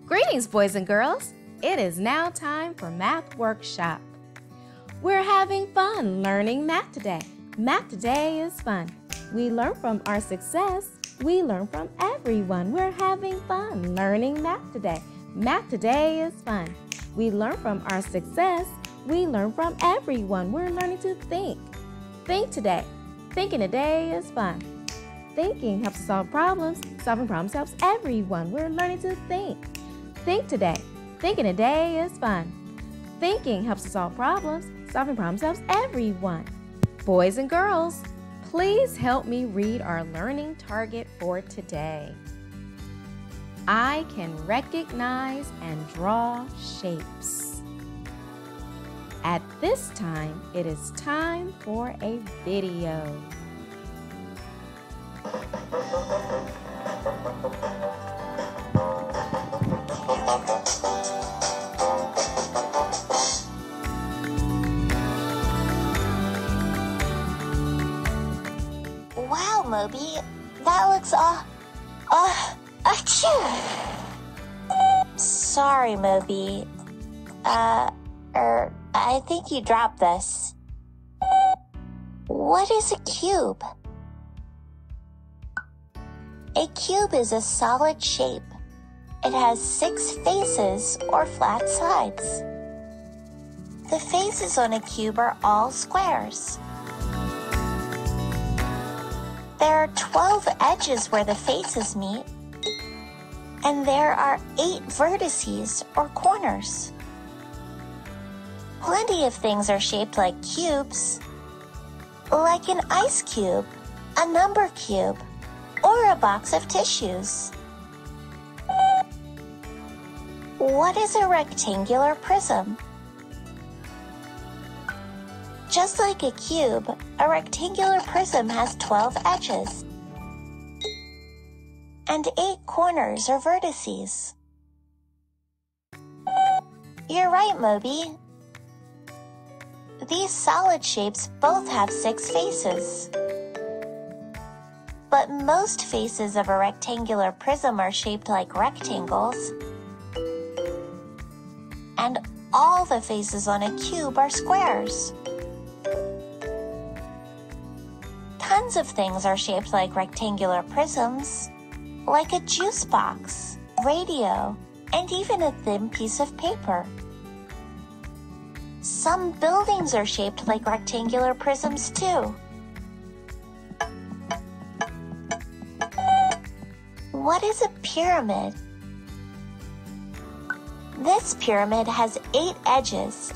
Greetings, boys and girls. It is now time for Math Workshop. We're having fun learning math today. Math today is fun. We learn from our success. We learn from everyone. We're having fun learning math today. Math today is fun. We learn from our success. We learn from everyone. We're learning to think. Think today. Thinking today is fun. Thinking helps us solve problems. Solving problems helps everyone. We're learning to think. Think today. Thinking today is fun. Thinking helps us solve problems. Solving problems helps everyone. Boys and girls, please help me read our learning target for today. I can recognize and draw shapes. At this time, it is time for a video. Wow, Moby, that looks achoo! Sorry, Moby. I think you dropped this. What is a cube? A cube is a solid shape. It has 6 faces or flat sides. The faces on a cube are all squares. There are 12 edges where the faces meet, and there are 8 vertices or corners. Plenty of things are shaped like cubes, like an ice cube, a number cube, or a box of tissues. What is a rectangular prism? Just like a cube, a rectangular prism has 12 edges and 8 corners or vertices. You're right, Moby. These solid shapes both have 6 faces. But most faces of a rectangular prism are shaped like rectangles, and all the faces on a cube are squares. Tons of things are shaped like rectangular prisms, like a juice box, radio, and even a thin piece of paper. Some buildings are shaped like rectangular prisms too. What is a pyramid? This pyramid has 8 edges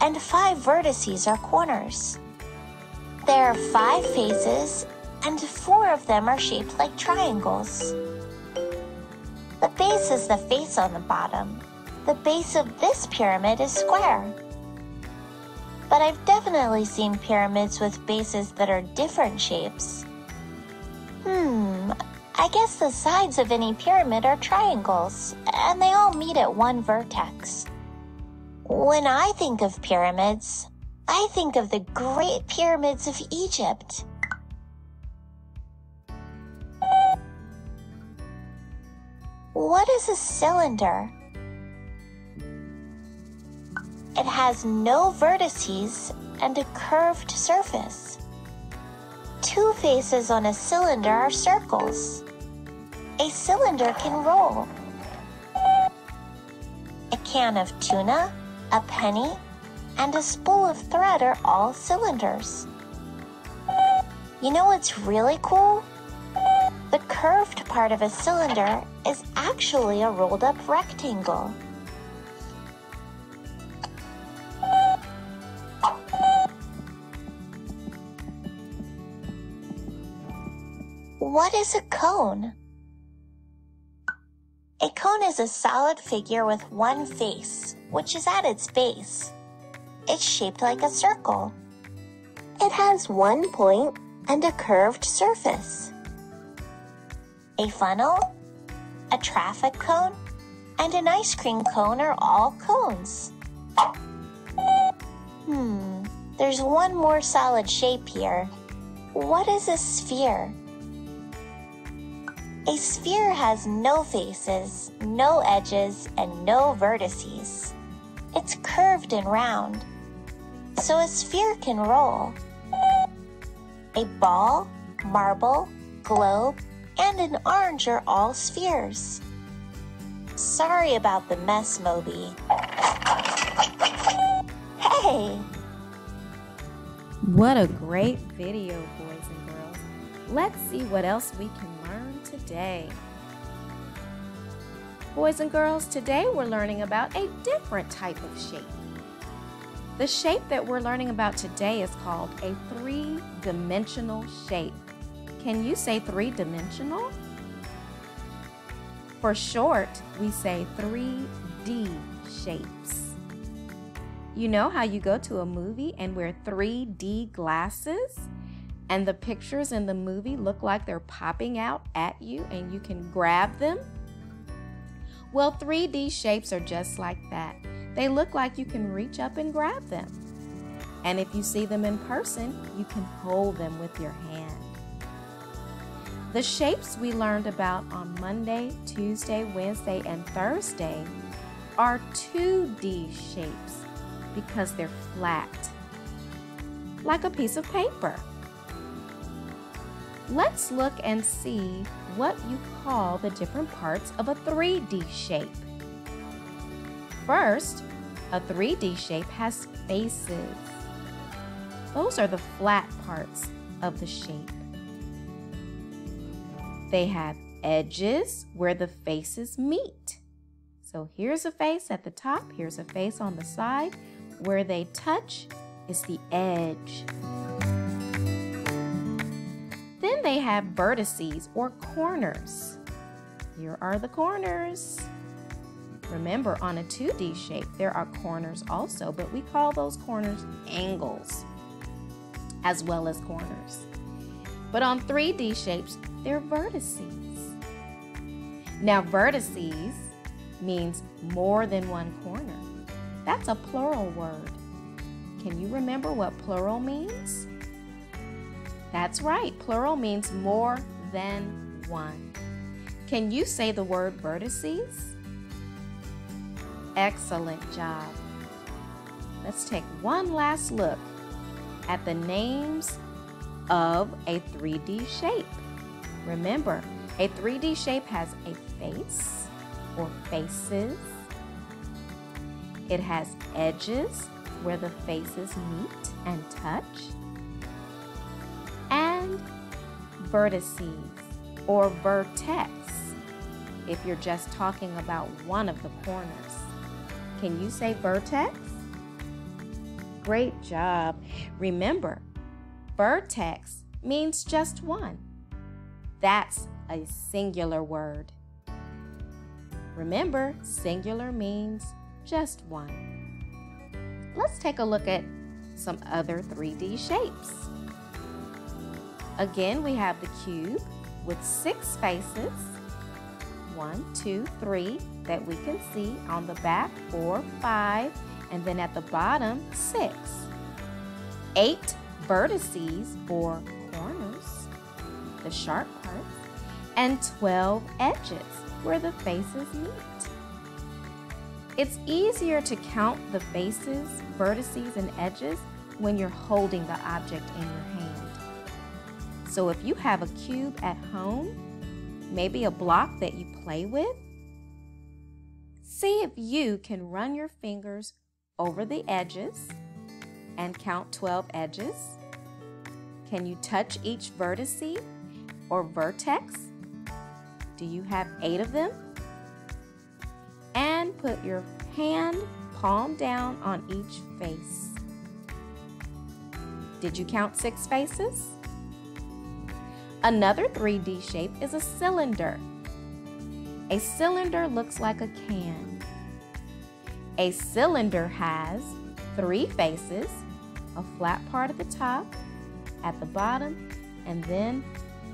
and 5 vertices or corners. There are 5 faces, and 4 of them are shaped like triangles. The base is the face on the bottom. The base of this pyramid is square. But I've definitely seen pyramids with bases that are different shapes. I guess the sides of any pyramid are triangles, and they all meet at one vertex. When I think of pyramids, I think of the Great Pyramids of Egypt. What is a cylinder? It has no vertices and a curved surface. 2 faces on a cylinder are circles. A cylinder can roll. A can of tuna, a penny, and a spool of thread are all cylinders. You know what's really cool? The curved part of a cylinder is actually a rolled-up rectangle. What is a cone? A cone is a solid figure with one face, which is at its base. It's shaped like a circle. It has one point and a curved surface. A funnel, a traffic cone, and an ice cream cone are all cones. There's one more solid shape here. What is a sphere? A sphere has no faces, no edges, and no vertices. It's curved and round, so a sphere can roll. A ball, marble, globe, and an orange are all spheres. Sorry about the mess, Moby. Hey! What a great video, boys and girls. Let's see what else we can learn today. Boys and girls, today we're learning about a different type of shape. The shape that we're learning about today is called a three-dimensional shape. Can you say three-dimensional? For short, we say 3D shapes. You know how you go to a movie and wear 3D glasses and the pictures in the movie look like they're popping out at you and you can grab them? Well, 3D shapes are just like that. They look like you can reach up and grab them. And if you see them in person, you can hold them with your hand. The shapes we learned about on Monday, Tuesday, Wednesday, and Thursday are 2D shapes because they're flat, like a piece of paper. Let's look and see what you call the different parts of a 3D shape. First, a 3D shape has faces. Those are the flat parts of the shape. They have edges where the faces meet. So here's a face at the top, here's a face on the side. Where they touch is the edge. Then they have vertices or corners. Here are the corners. Remember, on a 2D shape, there are corners also, but we call those corners angles as well as corners. But on 3D shapes, they're vertices. Now, vertices means more than one corner. That's a plural word. Can you remember what plural means? That's right, plural means more than one. Can you say the word vertices? Excellent job. Let's take one last look at the names of a 3D shape. Remember, a 3D shape has a face or faces. It has edges where the faces meet and touch. And vertices or vertex if you're just talking about one of the corners. Can you say vertex? Great job. Remember, vertex means just one. That's a singular word. Remember, singular means just one. Let's take a look at some other 3D shapes. Again, we have the cube with 6 faces. 1, 2, 3 that we can see on the back, 4, 5, and then at the bottom, 6. 8 vertices or corners, the sharp parts, and 12 edges where the faces meet. It's easier to count the faces, vertices, and edges when you're holding the object in your hand. So if you have a cube at home, maybe a block that you play with, see if you can run your fingers over the edges and count 12 edges. Can you touch each vertice or vertex? Do you have 8 of them? And put your hand palm down on each face. Did you count 6 faces? Another 3D shape is a cylinder. A cylinder looks like a can. A cylinder has 3 faces, a flat part at the top, at the bottom, and then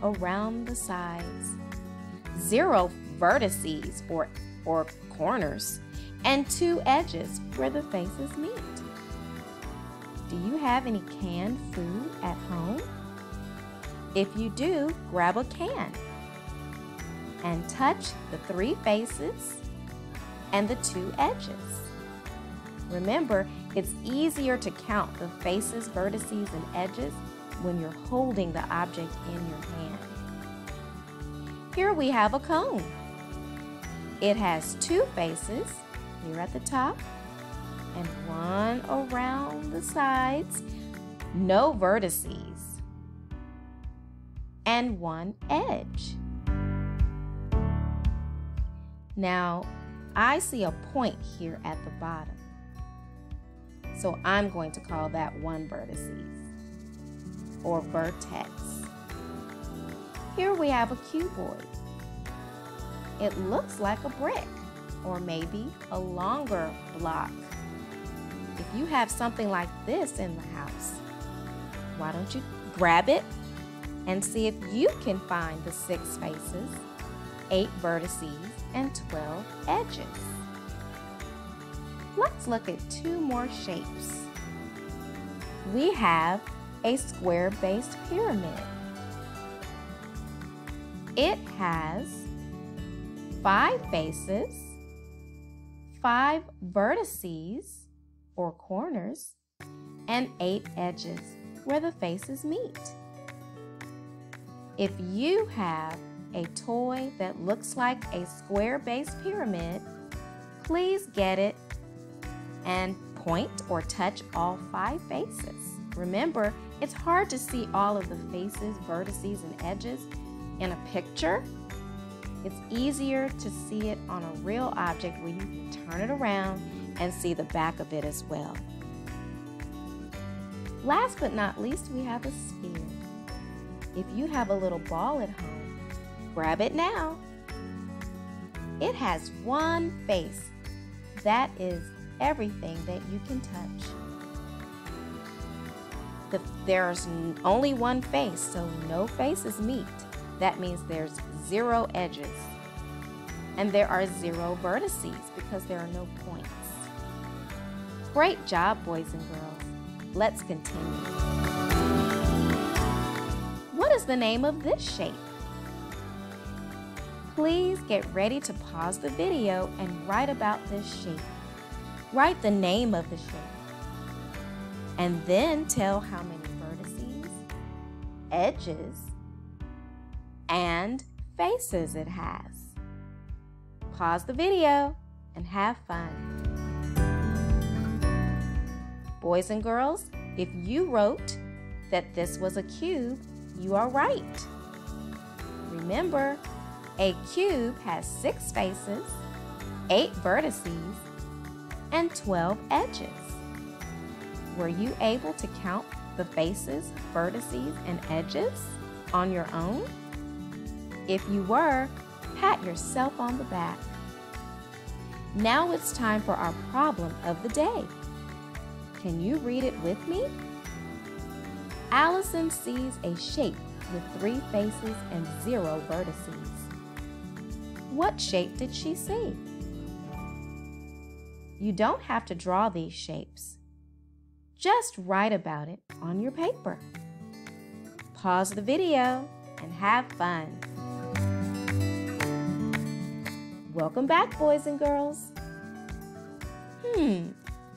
around the sides. 0 vertices or corners, and 2 edges where the faces meet. Do you have any canned food at home? If you do, grab a can. and touch the 3 faces and the 2 edges. Remember, it's easier to count the faces, vertices, and edges when you're holding the object in your hand. Here we have a cone. It has 2 faces here at the top and 1 around the sides, no vertices, and 1 edge. Now, I see a point here at the bottom, so I'm going to call that 1 vertices or vertex. Here we have a cuboid. It looks like a brick or maybe a longer block. If you have something like this in the house, why don't you grab it and see if you can find the 6 faces, 8 vertices, and 12 edges. Let's look at 2 more shapes. We have a square-based pyramid. It has 5 faces, 5 vertices or corners, and 8 edges where the faces meet. If you have a toy that looks like a square-based pyramid, please get it and point or touch all 5 faces. Remember, it's hard to see all of the faces, vertices, and edges in a picture. It's easier to see it on a real object where you can turn it around and see the back of it as well. Last but not least, we have a sphere. If you have a little ball at home, grab it now. It has 1 face. That is everything that you can touch. There's only 1 face, so no faces meet. That means there's 0 edges. And there are 0 vertices because there are no points. Great job, boys and girls. Let's continue. What is the name of this shape? Please get ready to pause the video and write about this shape. Write the name of the shape. And then tell how many vertices, edges, and faces it has. Pause the video and have fun. Boys and girls, if you wrote that this was a cube, you are right. Remember, a cube has 6 faces, 8 vertices, and 12 edges. Were you able to count the faces, vertices, and edges on your own? If you were, pat yourself on the back. Now it's time for our problem of the day. Can you read it with me? Allison sees a shape with 3 faces and 0 vertices. What shape did she see? You don't have to draw these shapes. Just write about it on your paper. Pause the video and have fun. Welcome back, boys and girls.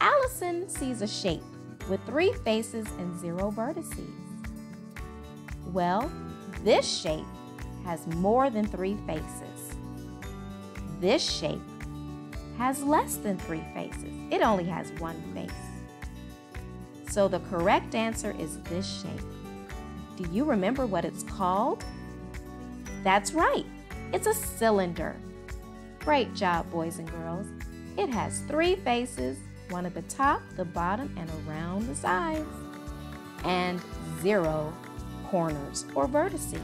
Allison sees a shape with 3 faces and 0 vertices. Well, this shape has more than 3 faces. This shape has less than 3 faces. It only has 1 face. So the correct answer is this shape. Do you remember what it's called? That's right, it's a cylinder. Great job, boys and girls. It has 3 faces, 1 at the top, the bottom, and around the sides, and 0 corners or vertices.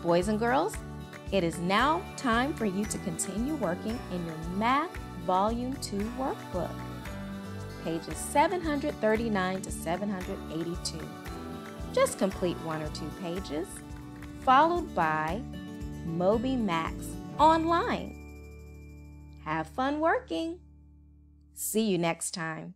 Boys and girls, it is now time for you to continue working in your Math Volume 2 workbook, pages 739 to 782. Just complete 1 or 2 pages, followed by Moby Max online. Have fun working. See you next time.